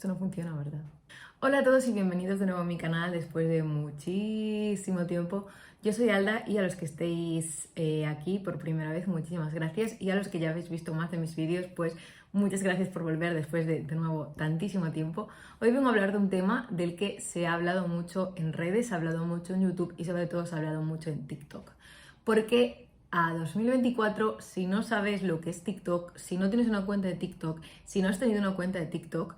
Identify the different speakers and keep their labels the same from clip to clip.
Speaker 1: Esto no funciona, ¿verdad? Hola a todos y bienvenidos de nuevo a mi canal después de muchísimo tiempo. Yo soy Alda y a los que estéis aquí por primera vez, muchísimas gracias. Y a los que ya habéis visto más de mis vídeos, pues muchas gracias por volver después de nuevo tantísimo tiempo. Hoy vengo a hablar de un tema del que se ha hablado mucho en redes, se ha hablado mucho en YouTube y sobre todo se ha hablado mucho en TikTok. Porque a 2024, si no sabes lo que es TikTok, si no tienes una cuenta de TikTok, si no has tenido una cuenta de TikTok,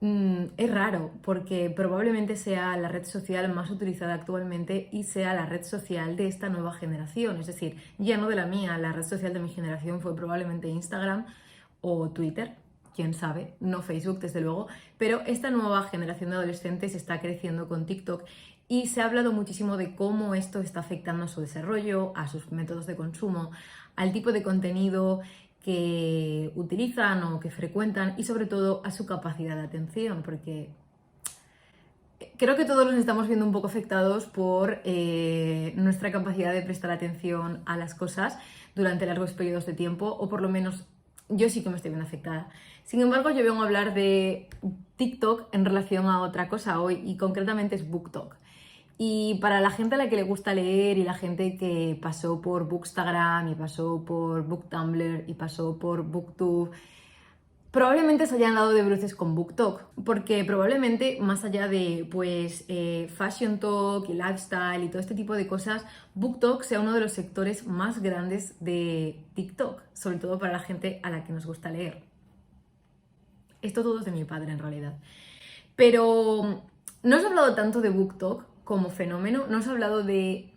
Speaker 1: es raro porque probablemente sea la red social más utilizada actualmente y sea la red social de esta nueva generación. Es decir, ya no de la mía, la red social de mi generación fue probablemente Instagram o Twitter, quién sabe, no Facebook desde luego, pero esta nueva generación de adolescentes está creciendo con TikTok y se ha hablado muchísimo de cómo esto está afectando a su desarrollo, a sus métodos de consumo, al tipo de contenido que utilizan o que frecuentan y sobre todo a su capacidad de atención, porque creo que todos nos estamos viendo un poco afectados por nuestra capacidad de prestar atención a las cosas durante largos periodos de tiempo, o por lo menos yo sí que me estoy viendo afectada. Sin embargo, yo vengo a hablar de TikTok en relación a otra cosa hoy y concretamente es BookTok. Y para la gente a la que le gusta leer y la gente que pasó por Bookstagram y pasó por Booktumblr y pasó por Booktube, probablemente se hayan dado de bruces con BookTok, porque probablemente más allá de Fashion Talk y Lifestyle y todo este tipo de cosas, BookTok sea uno de los sectores más grandes de TikTok, sobre todo para la gente a la que nos gusta leer. Esto todo es de mi padre en realidad. Pero no os he hablado tanto de BookTok como fenómeno, no os he hablado de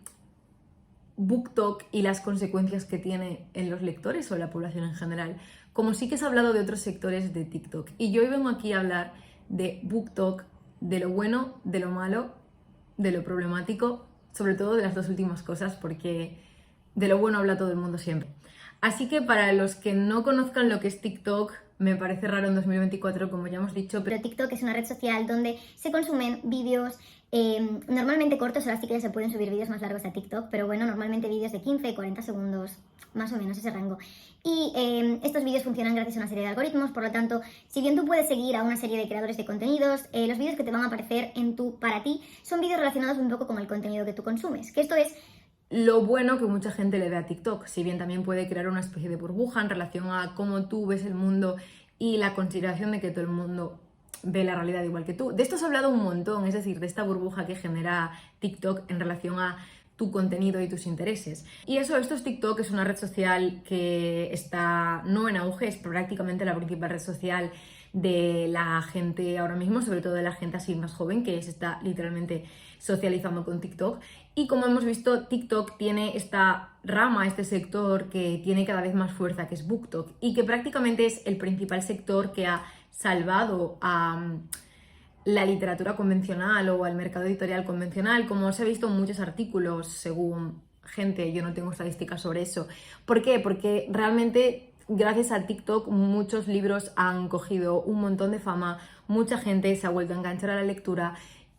Speaker 1: BookTok y las consecuencias que tiene en los lectores o en la población en general, como sí que se ha hablado de otros sectores de TikTok. Y yo hoy vengo aquí a hablar de BookTok, de lo bueno, de lo malo, de lo problemático, sobre todo de las dos últimas cosas, porque de lo bueno habla todo el mundo siempre. Así que para los que no conozcan lo que es TikTok, me parece raro en 2024, como ya hemos dicho,
Speaker 2: Pero TikTok es una red social donde se consumen vídeos normalmente cortos. Ahora sí que ya se pueden subir vídeos más largos a TikTok, pero bueno, normalmente vídeos de 15, 40 segundos, más o menos ese rango. Y estos vídeos funcionan gracias a una serie de algoritmos, por lo tanto, si bien tú puedes seguir a una serie de creadores de contenidos, los vídeos que te van a aparecer para ti son vídeos relacionados un poco con el contenido que tú consumes, que esto es
Speaker 1: lo bueno que mucha gente le ve a TikTok, si bien también puede crear una especie de burbuja en relación a cómo tú ves el mundo y la consideración de que todo el mundo ve la realidad igual que tú. De esto se ha hablado un montón, es decir, de esta burbuja que genera TikTok en relación a tu contenido y tus intereses. Y esto es TikTok, es una red social que está no en auge, es prácticamente la principal red social de la gente ahora mismo, sobre todo de la gente así más joven, que se está literalmente socializando con TikTok. Y como hemos visto, TikTok tiene esta rama, este sector que tiene cada vez más fuerza, que es BookTok, y que prácticamente es el principal sector que ha salvado a la literatura convencional o al mercado editorial convencional, como os he visto en muchos artículos, según gente, yo no tengo estadísticas sobre eso. ¿Por qué? Porque realmente gracias a TikTok muchos libros han cogido un montón de fama, mucha gente se ha vuelto a enganchar a la lectura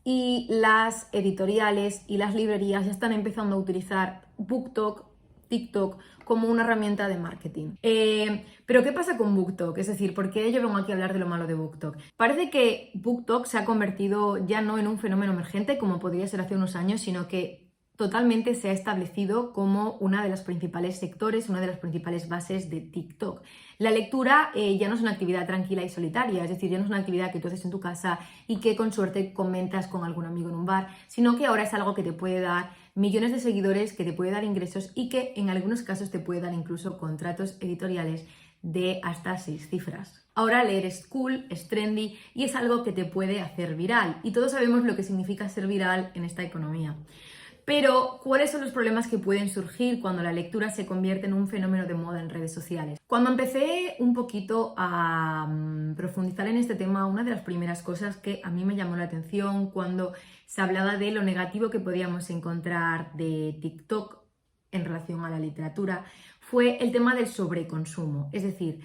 Speaker 1: y las editoriales y las librerías ya están empezando a utilizar BookTok, TikTok como una herramienta de marketing. Pero ¿qué pasa con BookTok? Es decir, ¿por qué yo vengo aquí a hablar de lo malo de BookTok? Parece que BookTok se ha convertido ya no en un fenómeno emergente como podría ser hace unos años, sino que totalmente se ha establecido como una de los principales sectores, una de las principales bases de TikTok. La lectura ya no es una actividad tranquila y solitaria, es decir, ya no es una actividad que tú haces en tu casa y que con suerte comentas con algún amigo en un bar, sino que ahora es algo que te puede dar millones de seguidores, que te puede dar ingresos y que en algunos casos te puede dar incluso contratos editoriales de hasta 6 cifras. Ahora leer es cool, es trendy y es algo que te puede hacer viral. Y todos sabemos lo que significa ser viral en esta economía. Pero, ¿cuáles son los problemas que pueden surgir cuando la lectura se convierte en un fenómeno de moda en redes sociales? Cuando empecé un poquito a profundizar en este tema, una de las primeras cosas que a mí me llamó la atención cuando se hablaba de lo negativo que podíamos encontrar de TikTok en relación a la literatura fue el tema del sobreconsumo. Es decir,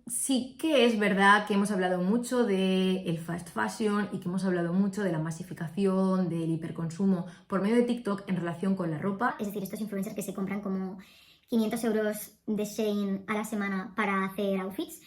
Speaker 1: sí que es verdad que hemos hablado mucho del fast fashion y que hemos hablado mucho de la masificación, del hiperconsumo por medio de TikTok en relación con la ropa.
Speaker 2: Es decir, estos influencers que se compran como 500 euros de Shein a la semana para hacer outfits.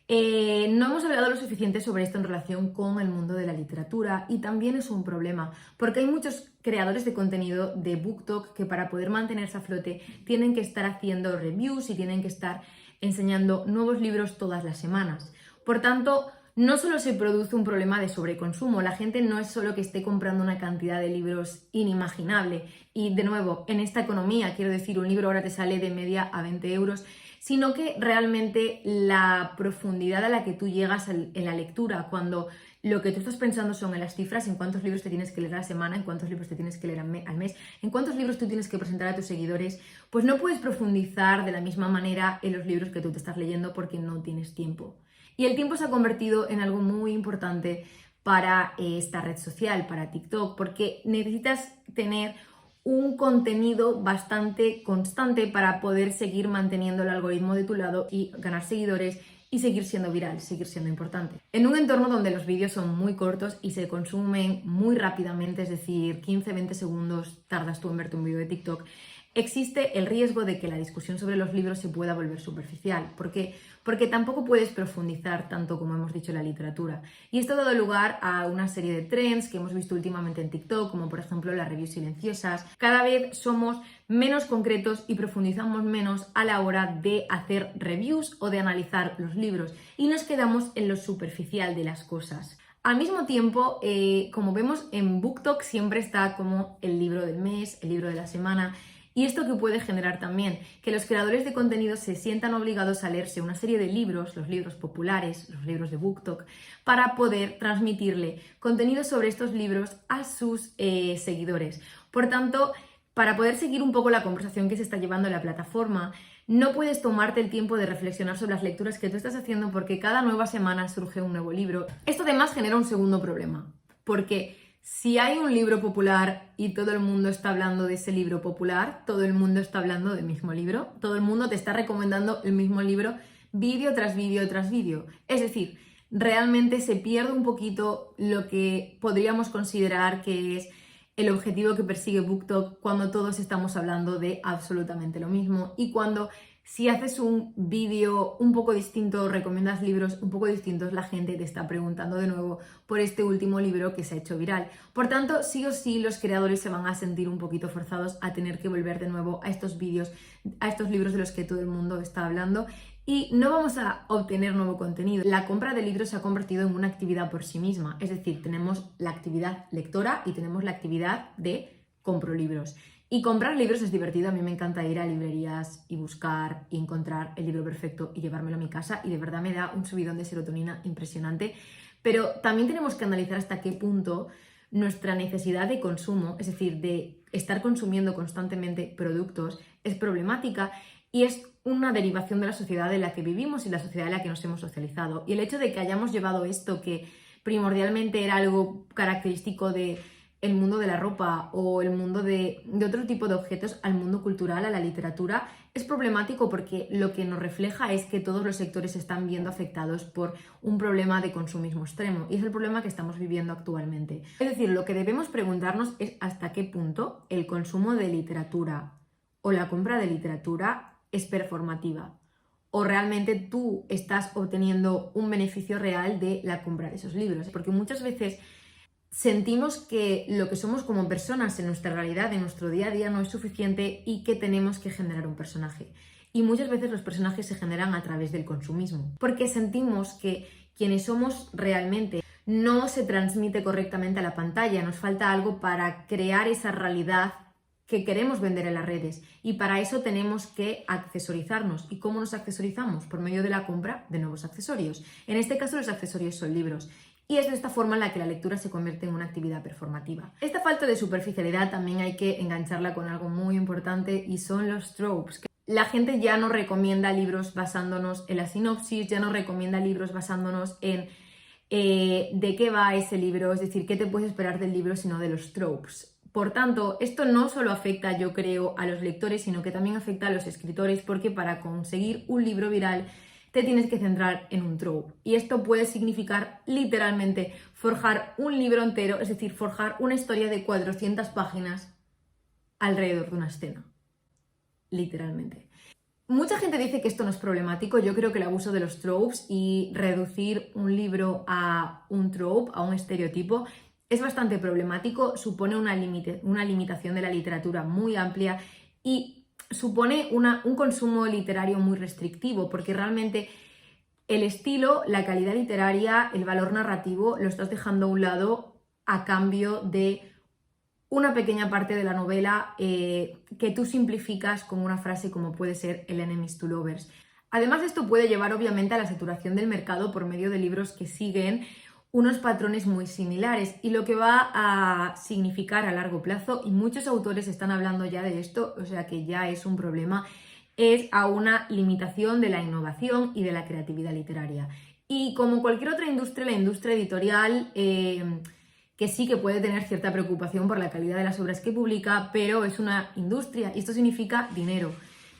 Speaker 1: No hemos hablado lo suficiente sobre esto en relación con el mundo de la literatura y también es un problema porque hay muchos creadores de contenido de BookTok que para poder mantenerse a flote tienen que estar haciendo reviews y tienen que estar enseñando nuevos libros todas las semanas. Por tanto, no solo se produce un problema de sobreconsumo, la gente no es solo que esté comprando una cantidad de libros inimaginable y de nuevo, en esta economía, quiero decir, un libro ahora te sale de media a 20 euros, sino que realmente la profundidad a la que tú llegas en la lectura, cuando lo que tú estás pensando son en las cifras, en cuántos libros te tienes que leer a la semana, en cuántos libros te tienes que leer al mes, en cuántos libros tú tienes que presentar a tus seguidores, pues no puedes profundizar de la misma manera en los libros que tú te estás leyendo porque no tienes tiempo. Y el tiempo se ha convertido en algo muy importante para esta red social, para TikTok, porque necesitas tener un contenido bastante constante para poder seguir manteniendo el algoritmo de tu lado y ganar seguidores y seguir siendo viral, seguir siendo importante. En un entorno donde los vídeos son muy cortos y se consumen muy rápidamente, es decir, 15-20 segundos tardas tú en verte un vídeo de TikTok, existe el riesgo de que la discusión sobre los libros se pueda volver superficial. ¿Por qué? Porque tampoco puedes profundizar tanto como hemos dicho en la literatura. Y esto ha dado lugar a una serie de trends que hemos visto últimamente en TikTok, como por ejemplo las reviews silenciosas. Cada vez somos menos concretos y profundizamos menos a la hora de hacer reviews o de analizar los libros. Y nos quedamos en lo superficial de las cosas. Al mismo tiempo, como vemos en BookTok siempre está como el libro del mes, el libro de la semana. Y esto que puede generar también que los creadores de contenido se sientan obligados a leerse una serie de libros, los libros populares, los libros de BookTok, para poder transmitirle contenido sobre estos libros a sus seguidores. Por tanto, para poder seguir un poco la conversación que se está llevando en la plataforma, no puedes tomarte el tiempo de reflexionar sobre las lecturas que tú estás haciendo porque cada nueva semana surge un nuevo libro. Esto además genera un segundo problema, porque si hay un libro popular y todo el mundo está hablando de ese libro popular, todo el mundo está hablando del mismo libro, todo el mundo te está recomendando el mismo libro vídeo tras vídeo tras vídeo. Es decir, realmente se pierde un poquito lo que podríamos considerar que es el objetivo que persigue BookTok cuando todos estamos hablando de absolutamente lo mismo y cuando si haces un vídeo un poco distinto, recomiendas libros un poco distintos, la gente te está preguntando de nuevo por este último libro que se ha hecho viral. Por tanto, sí o sí los creadores se van a sentir un poquito forzados a tener que volver de nuevo a estos vídeos, a estos libros de los que todo el mundo está hablando y no vamos a obtener nuevo contenido. La compra de libros se ha convertido en una actividad por sí misma, es decir, tenemos la actividad lectora y tenemos la actividad de compro libros. Y comprar libros es divertido, a mí me encanta ir a librerías y buscar y encontrar el libro perfecto y llevármelo a mi casa y de verdad me da un subidón de serotonina impresionante, pero también tenemos que analizar hasta qué punto nuestra necesidad de consumo, es decir, de estar consumiendo constantemente productos, es problemática y es una derivación de la sociedad en la que vivimos y la sociedad en la que nos hemos socializado. Y el hecho de que hayamos llevado esto que primordialmente era algo característico de el mundo de la ropa o el mundo de otro tipo de objetos al mundo cultural, a la literatura, es problemático porque lo que nos refleja es que todos los sectores se están viendo afectados por un problema de consumismo extremo y es el problema que estamos viviendo actualmente. Es decir, lo que debemos preguntarnos es hasta qué punto el consumo de literatura o la compra de literatura es performativa o realmente tú estás obteniendo un beneficio real de la compra de esos libros, porque muchas veces sentimos que lo que somos como personas en nuestra realidad, en nuestro día a día, no es suficiente y que tenemos que generar un personaje. Y muchas veces los personajes se generan a través del consumismo, porque sentimos que quienes somos realmente no se transmite correctamente a la pantalla, nos falta algo para crear esa realidad que queremos vender en las redes y para eso tenemos que accesorizarnos. ¿Y cómo nos accesorizamos? Por medio de la compra de nuevos accesorios. En este caso los accesorios son libros. Y es de esta forma en la que la lectura se convierte en una actividad performativa. Esta falta de superficialidad también hay que engancharla con algo muy importante y son los tropes. La gente ya no recomienda libros basándonos en la sinopsis, ya no recomienda libros basándonos en de qué va ese libro, es decir, qué te puedes esperar del libro, sino de los tropes. Por tanto, esto no solo afecta, yo creo, a los lectores, sino que también afecta a los escritores, porque para conseguir un libro viral te tienes que centrar en un trope. Y esto puede significar literalmente forjar un libro entero, es decir, forjar una historia de 400 páginas alrededor de una escena. Literalmente. Mucha gente dice que esto no es problemático. Yo creo que el abuso de los tropes y reducir un libro a un trope, a un estereotipo, es bastante problemático, supone una limitación de la literatura muy amplia y supone un consumo literario muy restrictivo, porque realmente el estilo, la calidad literaria, el valor narrativo lo estás dejando a un lado a cambio de una pequeña parte de la novela que tú simplificas con una frase como puede ser el enemies to lovers. Además, esto puede llevar obviamente a la saturación del mercado por medio de libros que siguen unos patrones muy similares y lo que va a significar a largo plazo, y muchos autores están hablando ya de esto, o sea que ya es un problema, es a una limitación de la innovación y de la creatividad literaria. Y como cualquier otra industria, la industria editorial, que sí que puede tener cierta preocupación por la calidad de las obras que publica, pero es una industria y esto significa dinero.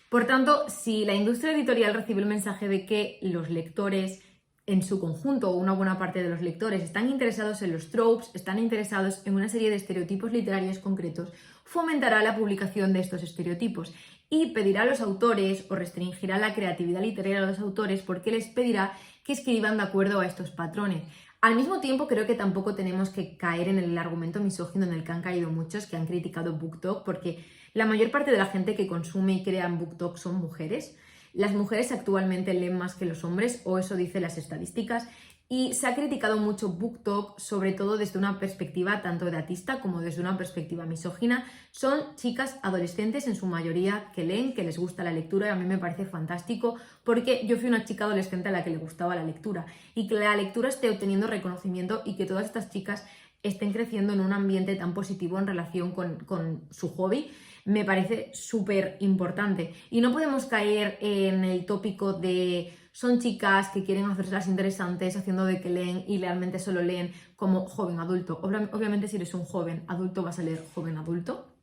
Speaker 1: Por tanto, si la industria editorial recibe el mensaje de que los lectores en su conjunto o una buena parte de los lectores están interesados en los tropes, están interesados en una serie de estereotipos literarios concretos, fomentará la publicación de estos estereotipos y pedirá a los autores o restringirá la creatividad literaria a los autores porque les pedirá que escriban de acuerdo a estos patrones. Al mismo tiempo, creo que tampoco tenemos que caer en el argumento misógino en el que han caído muchos que han criticado BookTok, porque la mayor parte de la gente que consume y crea en BookTok son mujeres. Las mujeres actualmente leen más que los hombres, o eso dicen las estadísticas, y se ha criticado mucho BookTok, sobre todo desde una perspectiva tanto edatista como desde una perspectiva misógina. Son chicas adolescentes en su mayoría que leen, que les gusta la lectura, y a mí me parece fantástico porque yo fui una chica adolescente a la que le gustaba la lectura y que la lectura esté obteniendo reconocimiento y que todas estas chicas estén creciendo en un ambiente tan positivo en relación con su hobby. Me parece súper importante y no podemos caer en el tópico de son chicas que quieren hacerse las interesantes haciendo de que leen y realmente solo leen como joven adulto. Obviamente si eres un joven adulto vas a leer joven adulto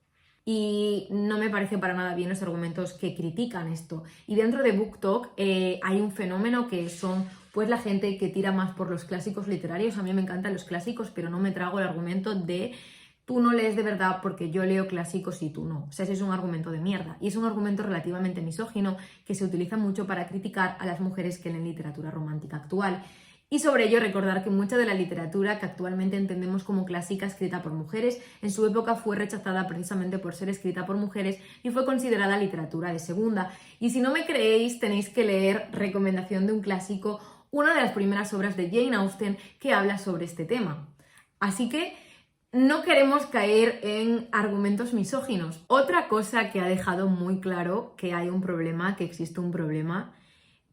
Speaker 1: y no me parece para nada bien los argumentos que critican esto. Y dentro de BookTok hay un fenómeno que son pues la gente que tira más por los clásicos literarios. A mí me encantan los clásicos, pero no me trago el argumento de tú no lees de verdad porque yo leo clásicos y tú no. O sea, ese es un argumento de mierda. Y es un argumento relativamente misógino que se utiliza mucho para criticar a las mujeres que leen literatura romántica actual. Y sobre ello recordar que mucha de la literatura que actualmente entendemos como clásica escrita por mujeres, en su época fue rechazada precisamente por ser escrita por mujeres y fue considerada literatura de segunda. Y si no me creéis, tenéis que leer Recomendación de un clásico, una de las primeras obras de Jane Austen que habla sobre este tema. Así que no queremos caer en argumentos misóginos. Otra cosa que ha dejado muy claro que hay un problema, que existe un problema,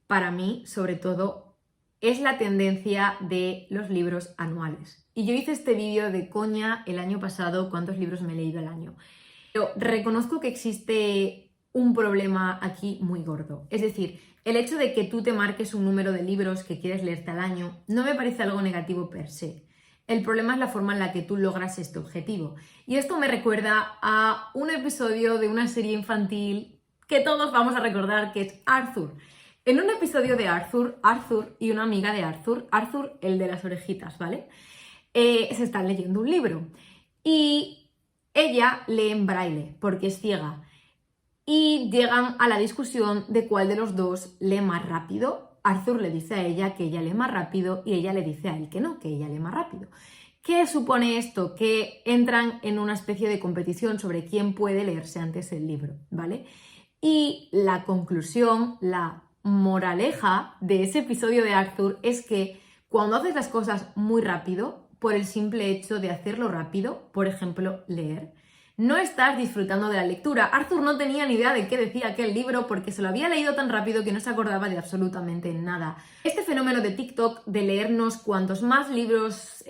Speaker 1: para mí, sobre todo, es la tendencia de los libros anuales. Y yo hice este vídeo de coña el año pasado, cuántos libros me he leído al año. Pero reconozco que existe un problema aquí muy gordo. Es decir, el hecho de que tú te marques un número de libros que quieres leerte al año no me parece algo negativo per se. El problema es la forma en la que tú logras este objetivo. Y esto me recuerda a un episodio de una serie infantil que todos vamos a recordar, que es Arthur. En un episodio de Arthur y una amiga de Arthur, el de las orejitas, ¿vale? Se están leyendo un libro. Y ella lee en braille, porque es ciega. Y llegan a la discusión de cuál de los dos lee más rápido. Arthur le dice a ella que ella lee más rápido y ella le dice a él que no, que ella lee más rápido. ¿Qué supone esto? Que entran en una especie de competición sobre quién puede leerse antes el libro, ¿vale? Y la conclusión, la moraleja de ese episodio de Arthur es que cuando haces las cosas muy rápido, por el simple hecho de hacerlo rápido, por ejemplo, leer, no estás disfrutando de la lectura. Arthur no tenía ni idea de qué decía aquel libro porque se lo había leído tan rápido que no se acordaba de absolutamente nada. Este fenómeno de TikTok de leernos cuantos más libros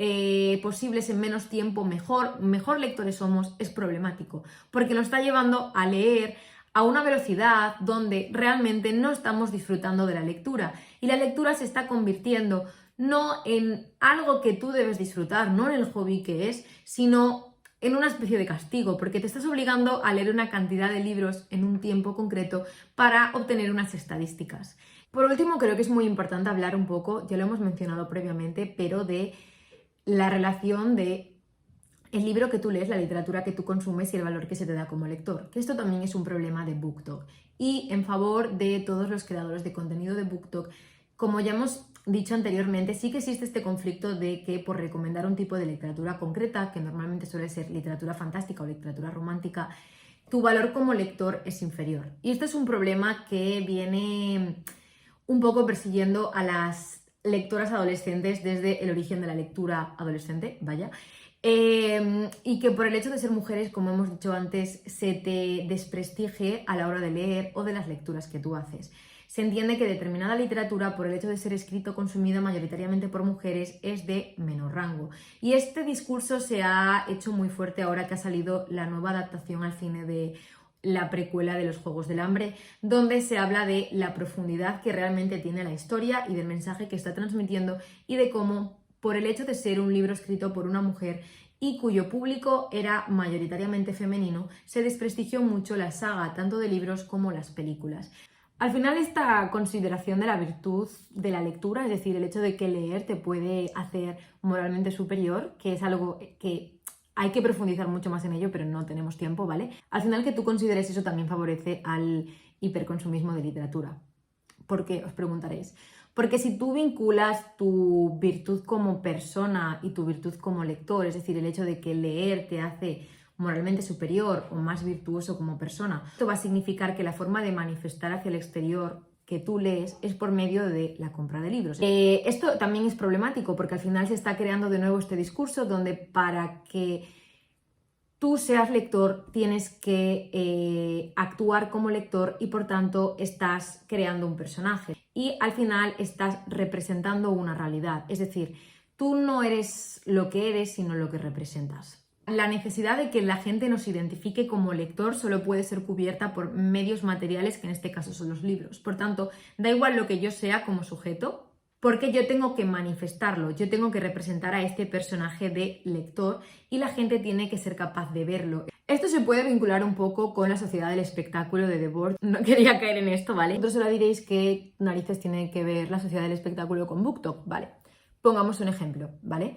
Speaker 1: posibles en menos tiempo, mejor lectores somos, es problemático porque nos está llevando a leer a una velocidad donde realmente no estamos disfrutando de la lectura y la lectura se está convirtiendo no en algo que tú debes disfrutar, no en el hobby que es, sino en una especie de castigo, porque te estás obligando a leer una cantidad de libros en un tiempo concreto para obtener unas estadísticas. Por último, creo que es muy importante hablar un poco, ya lo hemos mencionado previamente, pero de la relación de el libro que tú lees, la literatura que tú consumes y el valor que se te da como lector, que esto también es un problema de BookTok. Y en favor de todos los creadores de contenido de BookTok, como ya hemos dicho anteriormente, sí que existe este conflicto de que por recomendar un tipo de literatura concreta, que normalmente suele ser literatura fantástica o literatura romántica, tu valor como lector es inferior. Y esto es un problema que viene un poco persiguiendo a las lectoras adolescentes desde el origen de la lectura adolescente, vaya. Y que por el hecho de ser mujeres, como hemos dicho antes, se te desprestigie a la hora de leer o de las lecturas que tú haces. Se entiende que determinada literatura, por el hecho de ser escrito o consumida mayoritariamente por mujeres, es de menor rango. Y este discurso se ha hecho muy fuerte ahora que ha salido la nueva adaptación al cine de la precuela de los Juegos del Hambre, donde se habla de la profundidad que realmente tiene la historia y del mensaje que está transmitiendo y de cómo, por el hecho de ser un libro escrito por una mujer y cuyo público era mayoritariamente femenino, se desprestigió mucho la saga, tanto de libros como las películas. Al final, esta consideración de la virtud de la lectura, es decir, el hecho de que leer te puede hacer moralmente superior, que es algo que hay que profundizar mucho más en ello, pero no tenemos tiempo, ¿vale? Al final, que tú consideres eso también favorece al hiperconsumismo de literatura. ¿Por qué? Os preguntaréis. Porque si tú vinculas tu virtud como persona y tu virtud como lector, es decir, el hecho de que leer te hace moralmente superior o más virtuoso como persona, esto va a significar que la forma de manifestar hacia el exterior que tú lees es por medio de la compra de libros. Esto también es problemático porque al final se está creando de nuevo este discurso donde para que tú seas lector tienes que actuar como lector y por tanto estás creando un personaje y al final estás representando una realidad, es decir, tú no eres lo que eres sino lo que representas. La necesidad de que la gente nos identifique como lector solo puede ser cubierta por medios materiales, que en este caso son los libros. Por tanto, da igual lo que yo sea como sujeto, porque yo tengo que manifestarlo, yo tengo que representar a este personaje de lector y la gente tiene que ser capaz de verlo. Esto se puede vincular un poco con la sociedad del espectáculo de Debord. No quería caer en esto, ¿vale? Vosotros ahora diréis qué narices tiene que ver la sociedad del espectáculo con BookTok, ¿vale? Pongamos un ejemplo, ¿vale?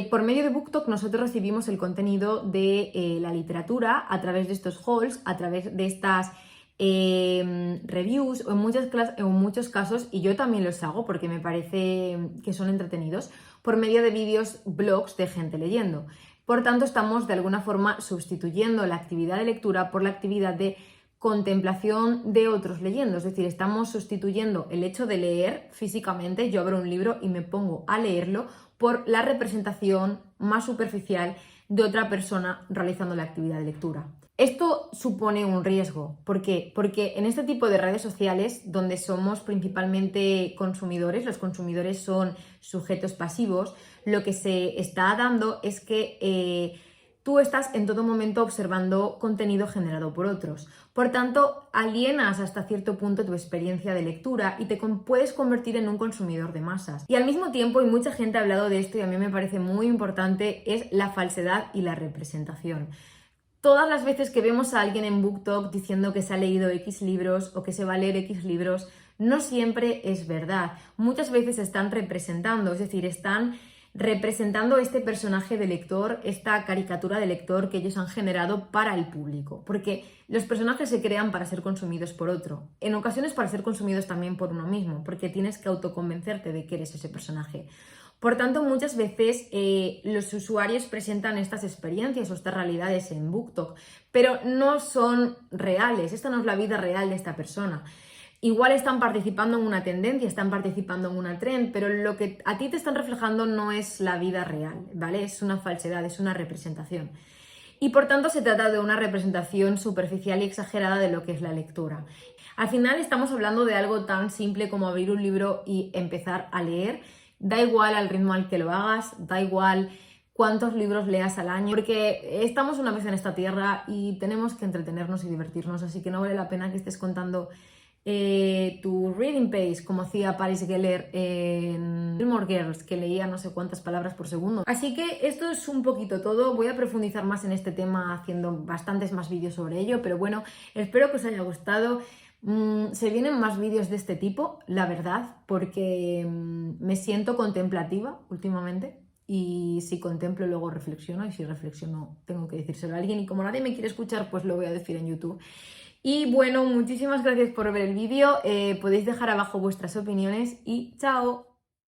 Speaker 1: Por medio de BookTok nosotros recibimos el contenido de la literatura a través de estos hauls, a través de estas reviews o en muchos casos, y yo también los hago porque me parece que son entretenidos, por medio de vídeos, blogs de gente leyendo. Por tanto, estamos de alguna forma sustituyendo la actividad de lectura por la actividad de contemplación de otros leyendo, es decir, estamos sustituyendo el hecho de leer físicamente, yo abro un libro y me pongo a leerlo, por la representación más superficial de otra persona realizando la actividad de lectura. Esto supone un riesgo. ¿Por qué? Porque en este tipo de redes sociales, donde somos principalmente consumidores, los consumidores son sujetos pasivos, lo que se está dando es que tú estás en todo momento observando contenido generado por otros. Por tanto, alienas hasta cierto punto tu experiencia de lectura y te puedes convertir en un consumidor de masas. Y al mismo tiempo, y mucha gente ha hablado de esto y a mí me parece muy importante, es la falsedad y la representación. Todas las veces que vemos a alguien en BookTok diciendo que se ha leído X libros o que se va a leer X libros, no siempre es verdad. Muchas veces están representando, es decir, están representando este personaje de lector, esta caricatura de lector que ellos han generado para el público, porque los personajes se crean para ser consumidos por otro, en ocasiones para ser consumidos también por uno mismo, porque tienes que autoconvencerte de que eres ese personaje. Por tanto, muchas veces los usuarios presentan estas experiencias o estas realidades en BookTok, pero no son reales, esta no es la vida real de esta persona. Igual están participando en una tendencia, están participando en una trend, pero lo que a ti te están reflejando no es la vida real, ¿vale? Es una falsedad, es una representación. Y por tanto se trata de una representación superficial y exagerada de lo que es la lectura. Al final estamos hablando de algo tan simple como abrir un libro y empezar a leer. Da igual al ritmo al que lo hagas, da igual cuántos libros leas al año, porque estamos una vez en esta tierra y tenemos que entretenernos y divertirnos, así que no vale la pena que estés contando tu reading pace, como hacía Paris Geller en Gilmore Girls, que leía no sé cuántas palabras por segundo. Así que esto es un poquito todo. Voy a profundizar más en este tema haciendo bastantes más vídeos sobre ello, pero bueno, espero que os haya gustado. Se vienen más vídeos de este tipo, la verdad, porque me siento contemplativa últimamente y si contemplo luego reflexiono, y si reflexiono tengo que decírselo a alguien, y como nadie me quiere escuchar, pues lo voy a decir en YouTube. Y bueno, muchísimas gracias por ver el vídeo, podéis dejar abajo vuestras opiniones y ¡chao!